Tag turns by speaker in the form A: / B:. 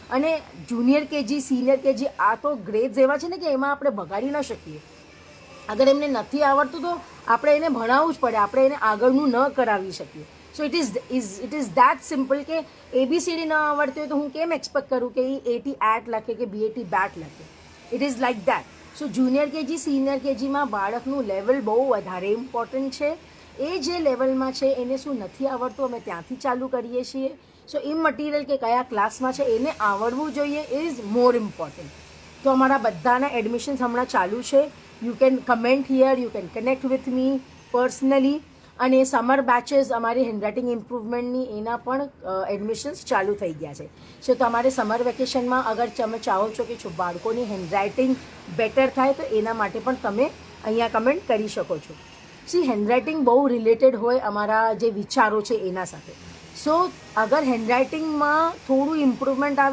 A: અને junior KG, senior KG આ તો ગ્રેડ્સ એવા છે ને કે એમાં આપણે બગાડી ન શકીએ. અગર એમને નથી આવડતું તો આપણે એને ભણાવવું જ પડે, આપણે એને આગળનું ન કરાવી શકીએ. So it is that simple કે ABCD ન આવડતી હોય તો હું કેમ એક્સપેક્ટ કરું કે એ AT એટ લખે કે BAT બેટ લખે. It is like that. So junior KG, senior કેજીમાં બાળકનું લેવલ બહુ વધારે ઇમ્પોર્ટન્ટ છે. એ જે લેવલમાં છે એને શું નથી આવડતું અમે ત્યાંથી ચાલુ કરીએ છીએ. સો એ મટીરિયલ કે કયા ક્લાસમાં છે એને આવડવું જોઈએ ઇઝ મોર ઇમ્પોર્ટન્ટ. તો અમારા બધાના એડમિશન્સ હમણાં ચાલુ છે. You can comment here, you can connect with me personally. અને સમર બેચેસ અમારી હેન્ડરાઇટિંગ ઇમ્પ્રુવમેન્ટની એના પણ એડમિશન્સ ચાલુ થઈ ગયા છે. સો તમારે સમર વેકેશનમાં અગર તમે ચાહો છો કે બાળકોની હેન્ડરાઇટિંગ બેટર થાય તો એના માટે પણ તમે અહીંયા કમેન્ટ કરી શકો છો. હેન્ડરાઇટિંગ બહુ રિલેટેડ હોય અમારા જે વિચારો છે એના સાથે. સો અગર હેન્ડરાઇટિંગમાં થોડું ઇમ્પ્રુવમેન્ટ આવે